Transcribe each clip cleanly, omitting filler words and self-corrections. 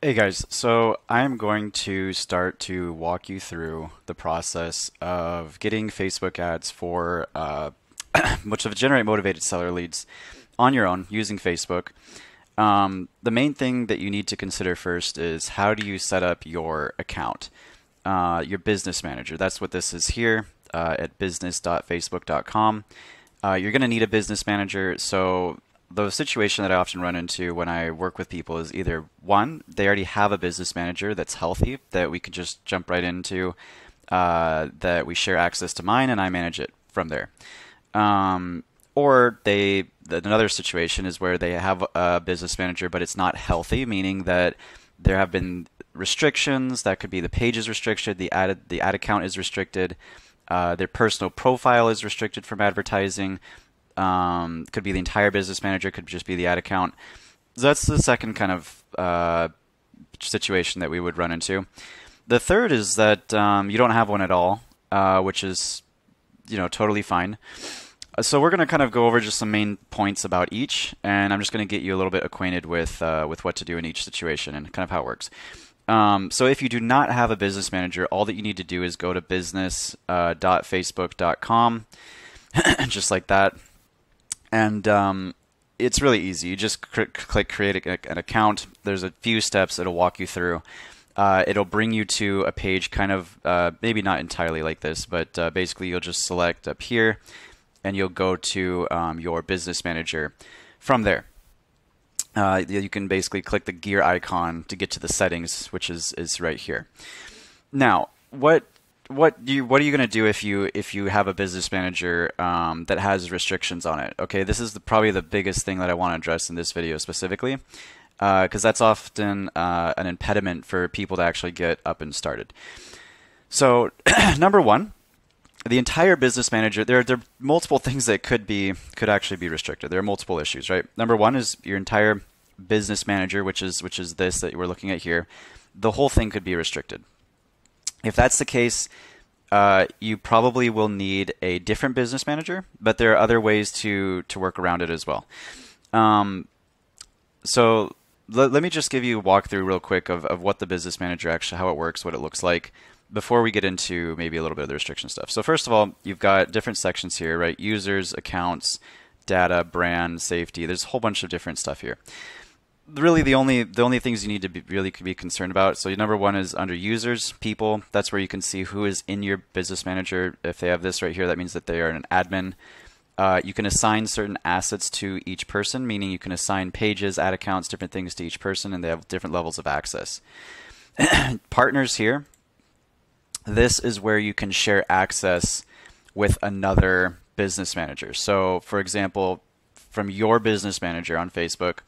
Hey guys, so I'm going to start to walk you through the process of getting Facebook ads for which of generate motivated seller leads on your own using Facebook. The main thing that you need to consider first is how do you set up your account, your business manager. That's what this is here at business.facebook.com. You're going to need a business manager, so the situation that I often run into when I work with people is either one, they already have a business manager that's healthy that we can just jump right into, that we share access to mine and I manage it from there. Or another situation is where they have a business manager but it's not healthy, meaning that there have been restrictions. That could be the page is restricted, the ad account is restricted, their personal profile is restricted from advertising. Could be the entire business manager, could just be the ad account. So that's the second kind of situation that we would run into. The third is that you don't have one at all, which is totally fine. So we're going to kind of go over just some main points about each, and I'm just going to get you a little bit acquainted with what to do in each situation and kind of how it works. So if you do not have a business manager, all that you need to do is go to business.facebook.com, just like that. And it's really easy. You just click create an account. There's a few steps it'll walk you through. It'll bring you to a page kind of, maybe not entirely like this, but basically you'll just select up here and you'll go to your business manager. From there, you can basically click the gear icon to get to the settings, which is right here. Now, what are you going to do if you have a business manager that has restrictions on it? Okay, this is probably the biggest thing that I want to address in this video specifically, because that's often an impediment for people to actually get up and started. So number one, the entire business manager, there are multiple things that could actually be restricted. There are multiple issues, right? Number one is your entire business manager, which is this that we're looking at here. The whole thing could be restricted. If that's the case, you probably will need a different business manager, but there are other ways to work around it as well. So let me just give you a walkthrough real quick of what the business manager actually, how it works, what it looks like, before we get into maybe a little bit of the restriction stuff. So first of all, you've got different sections here, right? Users, accounts, data, brand, safety. There's a whole bunch of different stuff here. Really, the only things you need to be concerned about. So number one is under users, people. That's where you can see who is in your business manager. If they have this right here, that means that they are an admin. You can assign certain assets to each person, meaning you can assign pages, ad accounts, different things to each person, and they have different levels of access. Partners here. This is where you can share access with another business manager. So, for example, from your business manager on Facebook,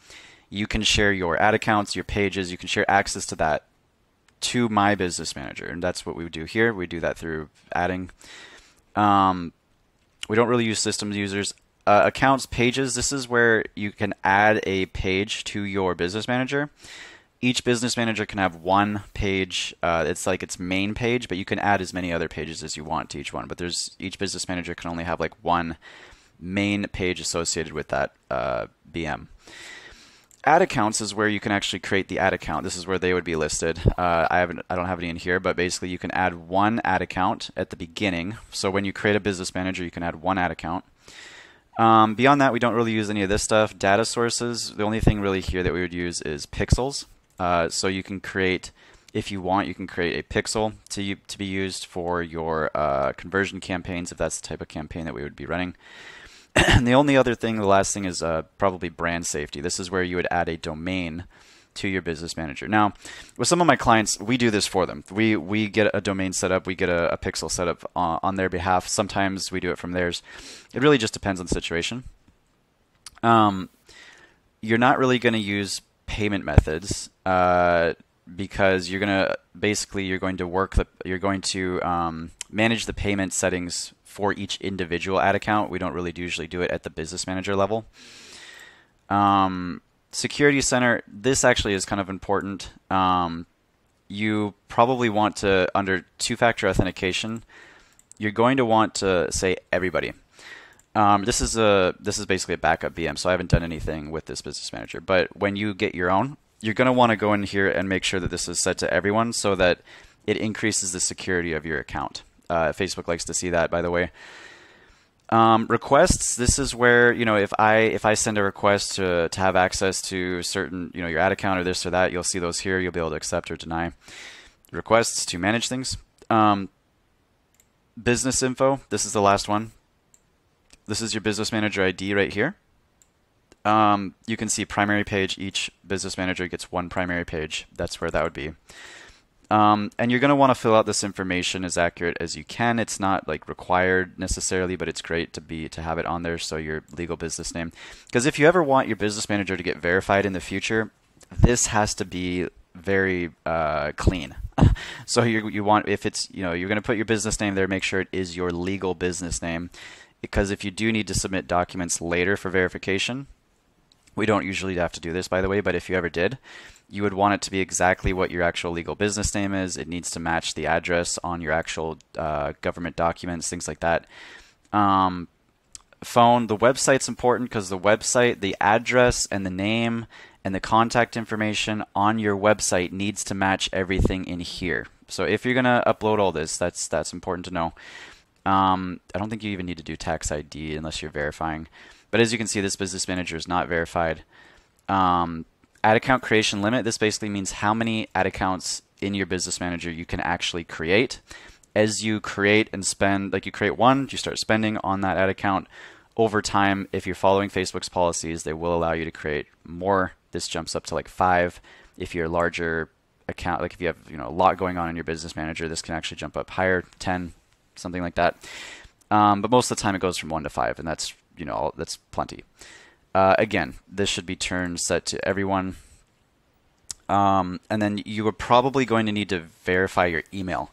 you can share your ad accounts, your pages, you can share access to that to my business manager. And that's what we would do here. We do that through adding. We don't really use system users. Accounts, pages, this is where you can add a page to your business manager. Each business manager can have one page. It's like its main page, but you can add as many other pages as you want to each one. But each business manager can only have like one main page associated with that BM. Ad accounts is where you can actually create the ad account. This is where they would be listed. I don't have any in here, but basically you can add one ad account at the beginning. So when you create a business manager, you can add one ad account. Beyond that, we don't really use any of this stuff. Data sources, the only thing really here that we would use is pixels. So you can create, if you want, you can create a pixel to be used for your conversion campaigns, if that's the type of campaign that we would be running. And the only other thing, the last thing, is probably brand safety. This is where you would add a domain to your business manager. Now, with some of my clients, we do this for them. We get a domain set up, we get a pixel set up on their behalf. Sometimes we do it from theirs. It really just depends on the situation. You're not really going to use payment methods because you're going to manage the payment settings for each individual ad account. We don't really usually do it at the business manager level. Security Center, this actually is kind of important. You probably want to, under two-factor authentication, you're going to want to say everybody. This is basically a backup VM, so I haven't done anything with this business manager. But when you get your own, you're going to want to go in here and make sure that this is set to everyone so that it increases the security of your account. Facebook likes to see that, by the way. Requests, this is where, if I send a request to have access to certain, your ad account or this or that, you'll see those here. You'll be able to accept or deny requests to manage things. Business info, this is the last one. This is your business manager ID right here. You can see primary page. Each business manager gets one primary page. That's where that would be. And you're going to want to fill out this information as accurate as you can. It's not like required necessarily, but it's great to have it on there. So your legal business name, because if you ever want your business manager to get verified in the future, this has to be very clean. So you want, if it's, you're going to put your business name there, make sure it is your legal business name, because if you do need to submit documents later for verification, we don't usually have to do this, by the way, but if you ever did, you would want it to be exactly what your actual legal business name is. It needs to match the address on your actual government documents, things like that. Phone, the website's important because the website, the address and the name and the contact information on your website needs to match everything in here. So if you're going to upload all this, that's important to know. I don't think you even need to do tax ID unless you're verifying. But as you can see, this business manager is not verified. Ad account creation limit, this basically means how many ad accounts in your business manager you can actually create. As you create and spend, like you create one, you start spending on that ad account. Over time, if you're following Facebook's policies, they will allow you to create more. This jumps up to like 5. If you're a larger account, like if you have a lot going on in your business manager, this can actually jump up higher, 10, something like that. But most of the time it goes from 1 to 5, and that's that's plenty. Again, this should be set to everyone. And then you are probably going to need to verify your email.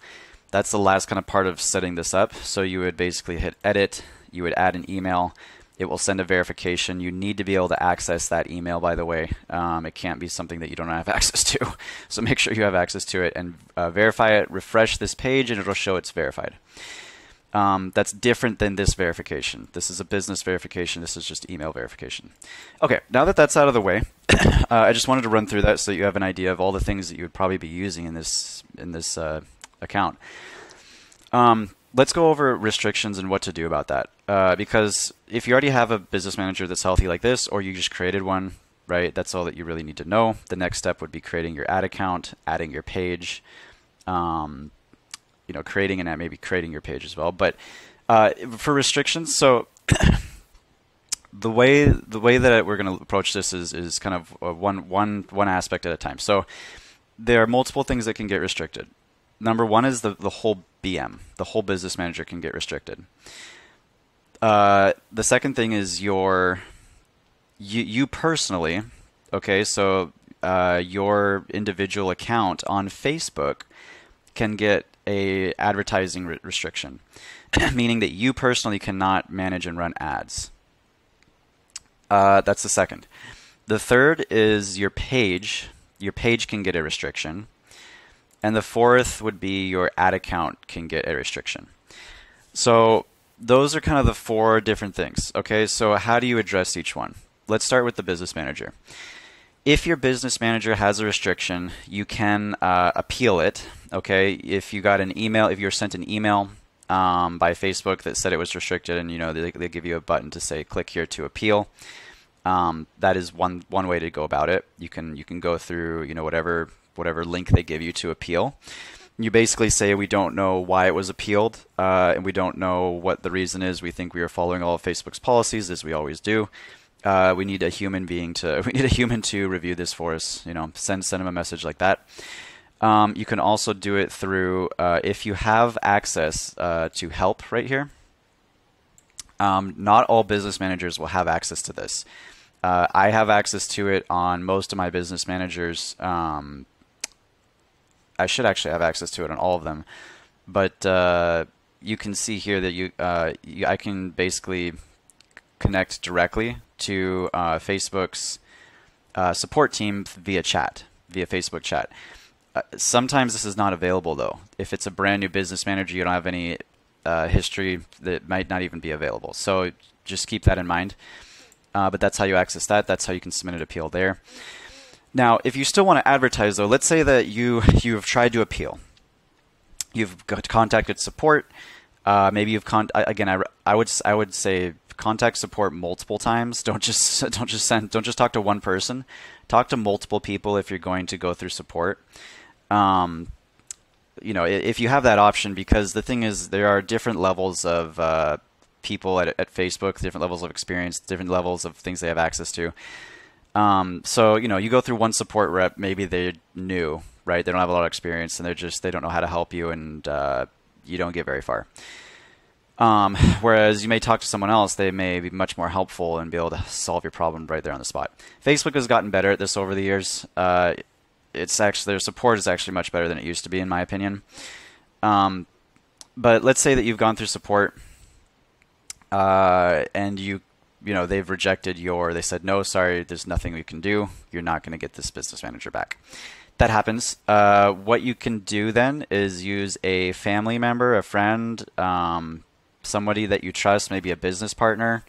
That's the last kind of part of setting this up. So you would basically hit edit, you would add an email, it will send a verification. You need to be able to access that email, by the way. It can't be something that you don't have access to. So make sure you have access to it and verify it, refresh this page, and it'll show it's verified. That's different than this verification. This is a business verification. This is just email verification. Okay, now that that's out of the way, I just wanted to run through that so that you have an idea of all the things that you would probably be using in this account. Let's go over restrictions and what to do about that. Because if you already have a business manager that's healthy like this, or you just created one, right? That's all that you really need to know. The next step would be creating your ad account, adding your page. Creating and maybe creating your page as well. But for restrictions, so the way that we're going to approach this is kind of one aspect at a time. So there are multiple things that can get restricted. Number one is the whole BM, the whole business manager can get restricted. The second thing is you personally, okay, so your individual account on Facebook can get a advertising restriction, meaning that you personally cannot manage and run ads. That's the second. The third is your page. Your page can get a restriction. And the fourth would be your ad account can get a restriction. So those are kind of the 4 different things. Okay, so how do you address each one? Let's start with the business manager. If your business manager has a restriction, you can appeal it. Okay, if you got an email, if you're sent an email by Facebook that said it was restricted, and they give you a button to say click here to appeal. That is one way to go about it. You can go through whatever link they give you to appeal. You basically say we don't know why it was appealed, and we don't know what the reason is. We think we are following all of Facebook's policies, as we always do. We need a human to review this for us. Send them a message like that. You can also do it through if you have access to help right here. Not all business managers will have access to this. I have access to it on most of my business managers. I should actually have access to it on all of them, but you can see here that I can basically connect directly to Facebook's support team via Facebook chat. Sometimes this is not available though. If it's a brand new business manager, you don't have any history, that might not even be available. So just keep that in mind. But that's how you access that. That's how you can submit an appeal there. Now, if you still want to advertise, though, let's say that you've tried to appeal. You've contacted support. Maybe you've I would say contact support multiple times. Don't just talk to one person. Talk to multiple people if you're going to go through support. If you have that option, because the thing is, there are different levels of people at Facebook, different levels of experience, different levels of things they have access to. So you go through one support rep, maybe they're new, right? They don't have a lot of experience, and they don't know how to help you, and you don't get very far. Whereas you may talk to someone else, they may be much more helpful and be able to solve your problem right there on the spot. Facebook has gotten better at this over the years. Their support is actually much better than it used to be, in my opinion. But let's say that you've gone through support, and they've rejected they said, no, sorry, there's nothing we can do. You're not going to get this business manager back. That happens. What you can do then is use a family member, a friend, somebody that you trust, maybe a business partner,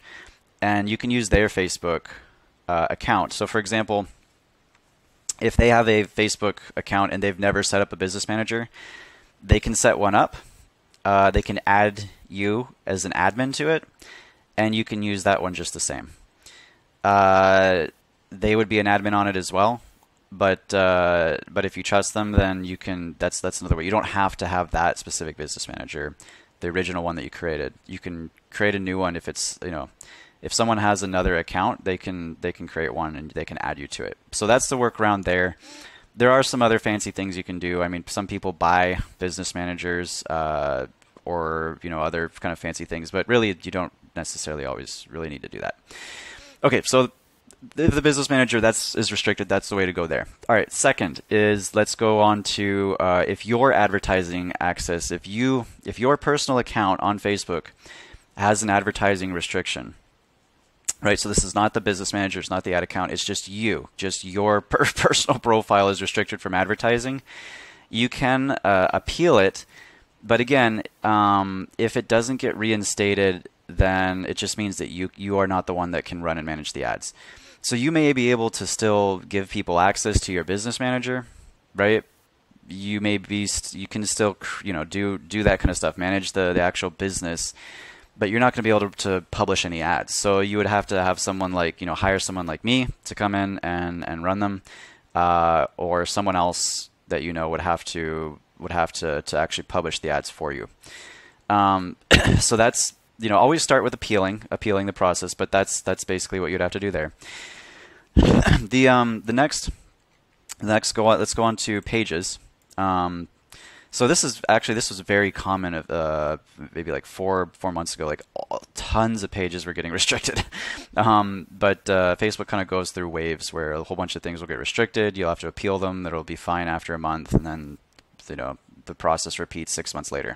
and you can use their Facebook account. So for example, if they have a Facebook account and they've never set up a business manager, they can set one up. They can add you as an admin to it, and you can use that one just the same. They would be an admin on it as well, but if you trust them, then you can. That's another way. You don't have to have that specific business manager, the original one that you created. You can create a new one if it's if someone has another account, they can create one and they can add you to it. So that's the workaround there. There are some other fancy things you can do. I mean, some people buy business managers or other kind of fancy things, but really you don't necessarily always really need to do that. Okay, so the business manager is restricted. That's the way to go there. All right, second is let's go on to if your advertising access, if your personal account on Facebook has an advertising restriction. Right, so this is not the business manager, it's not the ad account, it's just you. Just your personal profile is restricted from advertising. You can appeal it, but again, if it doesn't get reinstated, then it just means that you are not the one that can run and manage the ads. So you may be able to still give people access to your business manager, right? You can still do that kind of stuff, manage the actual business. But you're not going to be able to publish any ads. So you would have to have someone hire someone like me to come in and run them, or someone else that would have to actually publish the ads for you. So that's always start with appealing the process, but that's basically what you'd have to do there. Let's go on to pages. So this was very common maybe like four months ago. Like tons of pages were getting restricted, but Facebook kind of goes through waves where a whole bunch of things will get restricted. You'll have to appeal them. It'll be fine after a month, and then the process repeats 6 months later.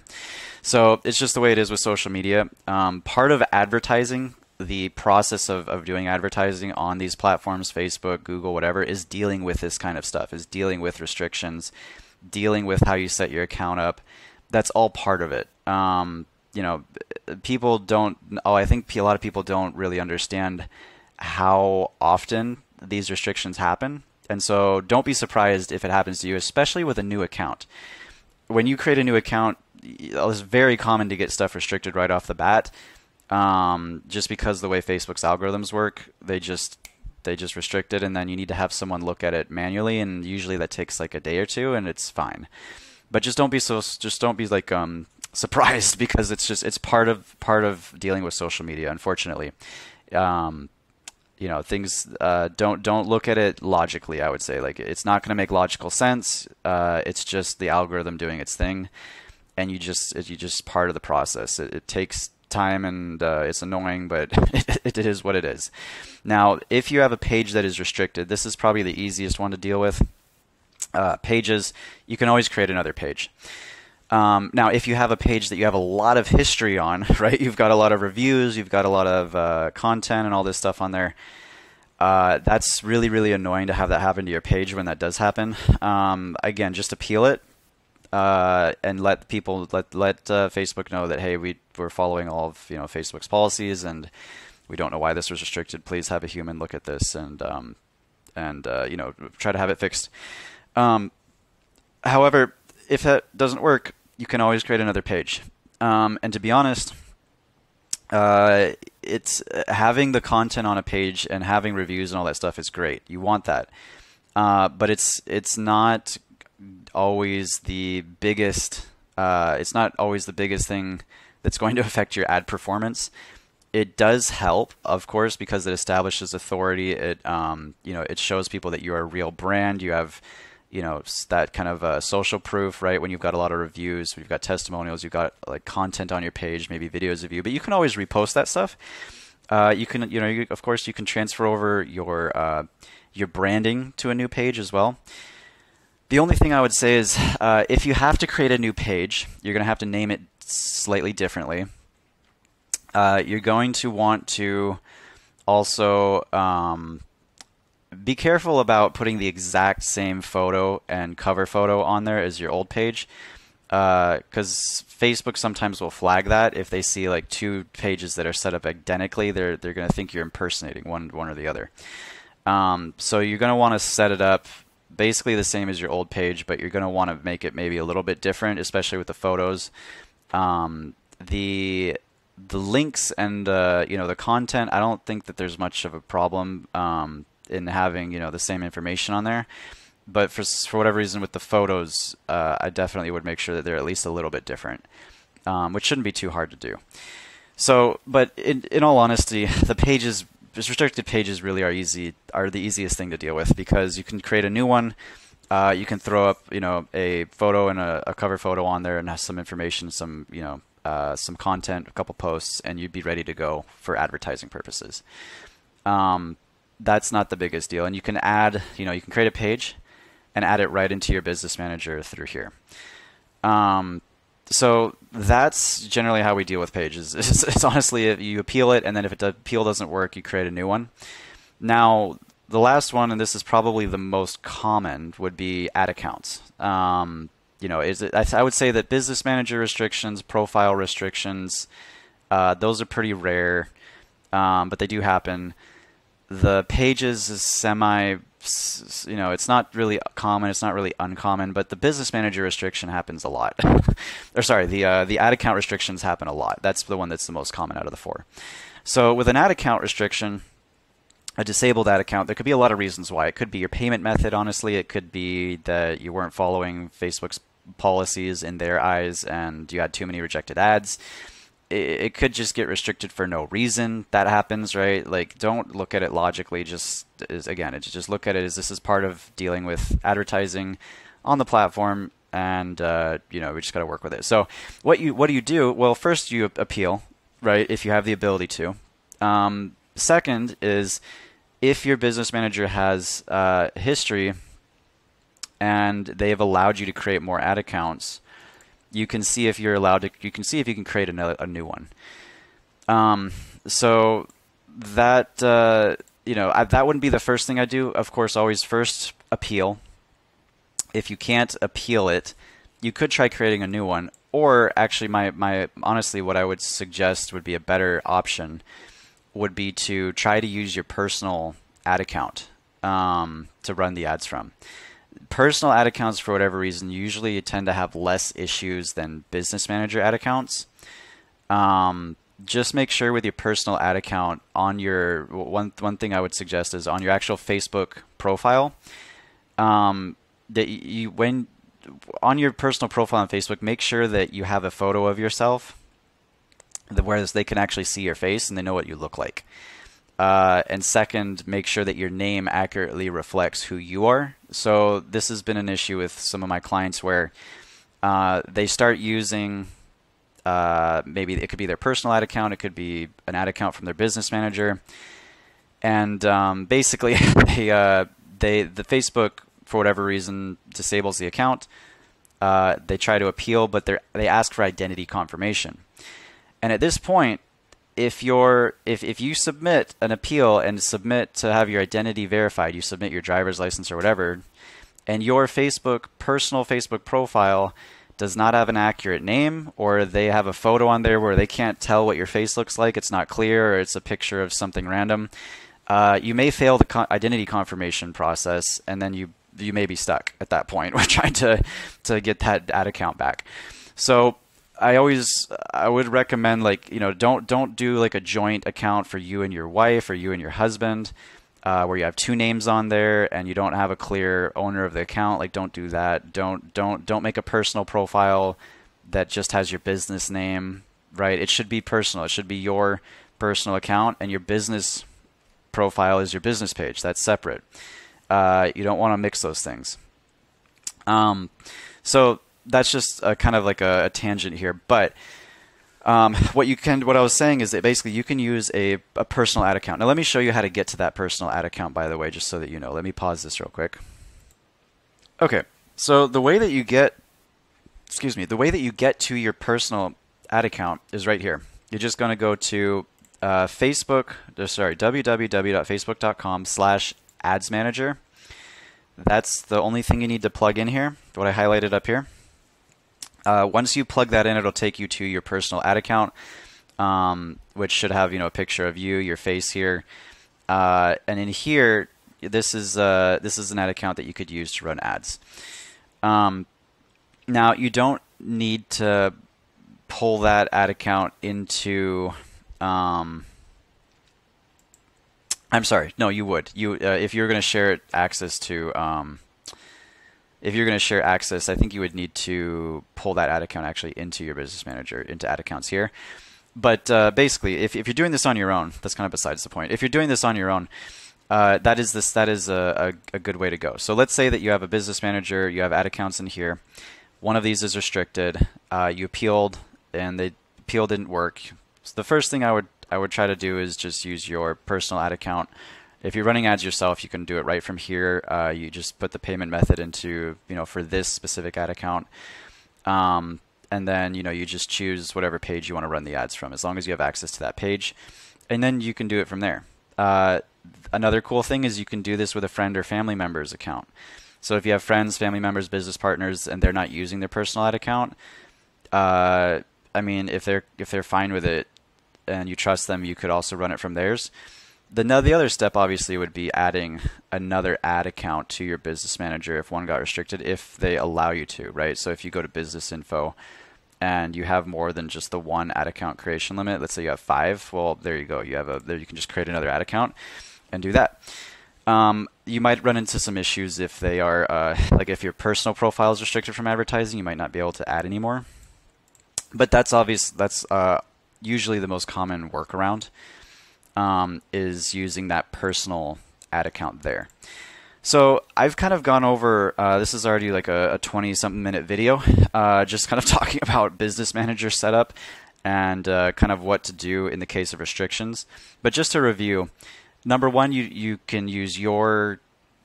So it's just the way it is with social media. Part of advertising, the process of doing advertising on these platforms, Facebook, Google, whatever, is dealing with this kind of stuff. Is dealing with restrictions. Dealing with how you set your account up. That's all part of it. People don't. I think a lot of people don't really understand how often these restrictions happen, and so don't be surprised if it happens to you, especially with a new account. When you create a new account, it's very common to get stuff restricted right off the bat, just because the way Facebook's algorithms work. They just restrict it, and then you need to have someone look at it manually, and usually that takes like a day or two, and it's fine. But just don't be like surprised, because it's part of dealing with social media, unfortunately. Things don't look at it logically. I would say, like, it's not going to make logical sense. It's just the algorithm doing its thing, and you just part of the process. It takes time, and it's annoying, but it is what it is. Now, if you have a page that is restricted, this is probably the easiest one to deal with. Pages, you can always create another page. Now, if you have a page that you have a lot of history on, right? You've got a lot of reviews, you've got a lot of content and all this stuff on there. That's really, really annoying to have that happen to your page when that does happen. Again, just appeal it. And let Facebook know that, hey, we're following all of Facebook's policies, and we don't know why this was restricted. Please have a human look at this and and try to have it fixed. However, if that doesn't work, you can always create another page. And to be honest, it's having the content on a page and having reviews and all that stuff is great. You want that, but it's not always the biggest. It's not always the biggest thing that's going to affect your ad performance. It does help, of course, because it establishes authority. It it shows people that you're a real brand. You have that kind of social proof, right? When you've got a lot of reviews, you've got testimonials, you've got like content on your page, maybe videos of you, but you can always repost that stuff. You can, of course, you can transfer over your branding to a new page as well. The only thing I would say is if you have to create a new page, you're going to have to name it slightly differently. You're going to want to also be careful about putting the exact same photo and cover photo on there as your old page, because Facebook sometimes will flag that if they see like two pages that are set up identically. They're going to think you're impersonating one or the other. So you're going to want to set it up basically the same as your old page, but you're going to want to make it maybe a little bit different, especially with the photos. The links and the content, I don't think that there's much of a problem in having the same information on there, but for whatever reason with the photos, I definitely would make sure that they're at least a little bit different, which shouldn't be too hard to do. So, but in all honesty, the pages, restricted pages, really are the easiest thing to deal with, because you can create a new one. You can throw up a photo and a cover photo on there and have some information, some content, a couple posts, and you'd be ready to go for advertising purposes. That's not the biggest deal. And you can add, you can create a page and add it right into your business manager through here. So that's generally how we deal with pages. It's honestly, you appeal it, and then if the appeal doesn't work, you create a new one. Now, the last one, and this is probably the most common, would be ad accounts. I would say that business manager restrictions, profile restrictions, those are pretty rare, but they do happen. The pages is it's not really common, it's not really uncommon, but the business manager restriction happens a lot. Or sorry, the ad account restrictions happen a lot. That's the one that's the most common out of the four. So with an ad account restriction, a disabled ad account, there could be a lot of reasons why. It could be your payment method, honestly. It could be that you weren't following Facebook's policies in their eyes and you had too many rejected ads. It could just get restricted for no reason. That happens, right? Like, don't look at it logically. Just look at it as this is part of dealing with advertising on the platform, and we just got to work with it. So what do you do? Well, first you appeal, right? If you have the ability to. Second is if your business manager has history and they have allowed you to create more ad accounts, you can see if you're allowed to. You can see if you can create a new one. So that that wouldn't be the first thing I do. Of course, always first appeal. If you can't appeal it, you could try creating a new one. Or actually, my honestly, what I would suggest would be a better option would be to try to use your personal ad account to run the ads from. Personal ad accounts, for whatever reason, usually tend to have less issues than business manager ad accounts. Just make sure with your personal ad account on your one thing I would suggest is on your actual Facebook profile, that when on your personal profile on Facebook, make sure that you have a photo of yourself, whereas they can actually see your face and they know what you look like. And second, make sure that your name accurately reflects who you are. So this has been an issue with some of my clients where they start using maybe it could be their personal ad account, it could be an ad account from their business manager, and basically the Facebook, for whatever reason, disables the account. They try to appeal, but they ask for identity confirmation. And at this point, if you submit an appeal and submit to have your identity verified, you submit your driver's license or whatever, and your personal Facebook profile does not have an accurate name, or they have a photo on there where they can't tell what your face looks like, it's not clear, or it's a picture of something random, you may fail the identity confirmation process, and then you may be stuck at that point. We're trying to get that ad account back. So I would recommend, like, don't do like a joint account for you and your wife or you and your husband, where you have two names on there and you don't have a clear owner of the account. Like, don't do that. Don't make a personal profile that just has your business name, right? It should be personal. It should be your personal account, and your business profile is your business page. That's separate. You don't want to mix those things. So that's just kind of like a tangent here. But what I was saying is that basically you can use a personal ad account. Now let me show you how to get to that personal ad account, by the way, just so that you know. Let me pause this real quick. Okay, so the way that you get to your personal ad account is right here. You're just going to go to www.facebook.com/adsmanager. That's the only thing you need to plug in here, what I highlighted up here. Once you plug that in, it'll take you to your personal ad account, which should have a picture of you, your face here, and in here, this is an ad account that you could use to run ads. Now you don't need to pull that ad account into. I'm sorry. No, you would. If you're going to share access to. If you're going to share access, I think you would need to pull that ad account actually into your business manager, into ad accounts here. But basically, if you're doing this on your own, that's kind of besides the point. If you're doing this on your own, that is a good way to go. So let's say that you have a business manager, you have ad accounts in here. One of these is restricted. You appealed, and the appeal didn't work. So the first thing I would try to do is just use your personal ad account. If you're running ads yourself, you can do it right from here. You just put the payment method into, for this specific ad account. And then, you just choose whatever page you want to run the ads from, as long as you have access to that page. And then you can do it from there. Another cool thing is you can do this with a friend or family member's account. So if you have friends, family members, business partners, and they're not using their personal ad account, I mean, if they're fine with it and you trust them, you could also run it from theirs. The other step obviously would be adding another ad account to your business manager if one got restricted, if they allow you to, right? So if you go to business info and you have more than just the one ad account creation limit, let's say you have 5, well, there you go. You can just create another ad account and do that. You might run into some issues if they are like if your personal profile is restricted from advertising, you might not be able to add anymore. But that's obvious. That's usually the most common workaround. Is using that personal ad account there. So I've kind of gone over, this is already like a 20-something minute video, just kind of talking about business manager setup and kind of what to do in the case of restrictions. But just to review, number one, you can use your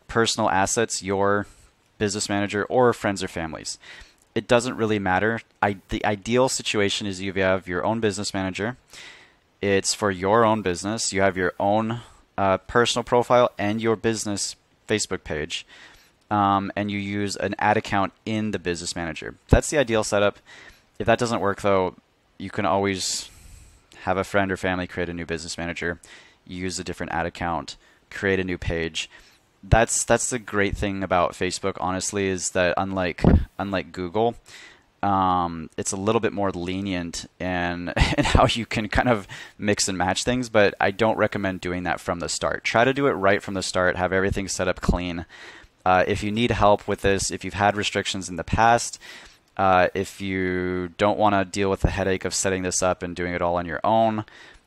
personal assets, your business manager, or friends or families. It doesn't really matter. The ideal situation is you have your own business manager. It's for your own business. You have your own personal profile and your business Facebook page, and you use an ad account in the business manager. That's the ideal setup. If that doesn't work, though, you can always have a friend or family create a new business manager, use a different ad account, create a new page. That's the great thing about Facebook, honestly, is that unlike Google, it's a little bit more lenient in how you can kind of mix and match things, but I don't recommend doing that from the start. Try to do it right from the start, have everything set up clean. If you need help with this, if you've had restrictions in the past, if you don't want to deal with the headache of setting this up and doing it all on your own,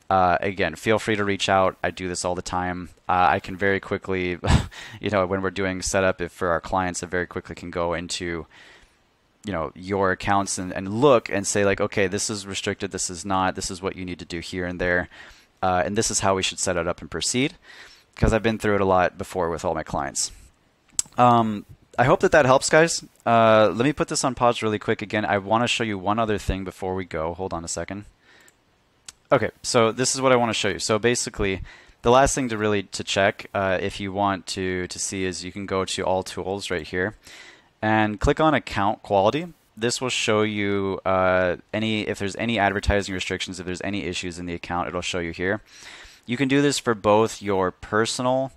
again, feel free to reach out. I do this all the time. I can very quickly, when we're doing setup, if for our clients, I very quickly can go into your accounts and look and say, like, okay, this is restricted, this is not, this is what you need to do here and there, and this is how we should set it up and proceed, because I've been through it a lot before with all my clients. I hope that helps, guys. Let me put this on pause really quick again. I want to show you one other thing before we go. Hold on a second. Okay, so this is what I want to show you. So basically, the last thing to check if you want to see is you can go to all tools right here and click on account quality. This will show you if there's any advertising restrictions, if there's any issues in the account, it'll show you here. You can do this for both your personal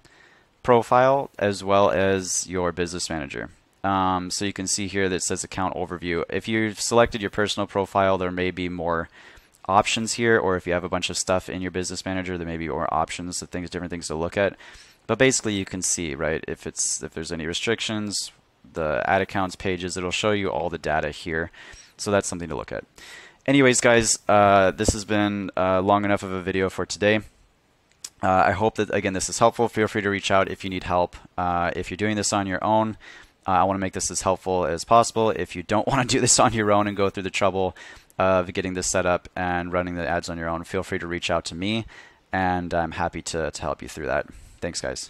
profile as well as your business manager. So you can see here that it says account overview. If you've selected your personal profile, there may be more options here, or if you have a bunch of stuff in your business manager, there may be more options, different things to look at. But basically you can see, right, if there's any restrictions, the add accounts pages, it'll show you all the data here. So that's something to look at. Anyways, guys, this has been long enough of a video for today. I hope that, again, this is helpful. Feel free to reach out if you need help. If you're doing this on your own, I want to make this as helpful as possible. If you don't want to do this on your own and go through the trouble of getting this set up and running the ads on your own, feel free to reach out to me, and I'm happy to help you through that. Thanks, guys.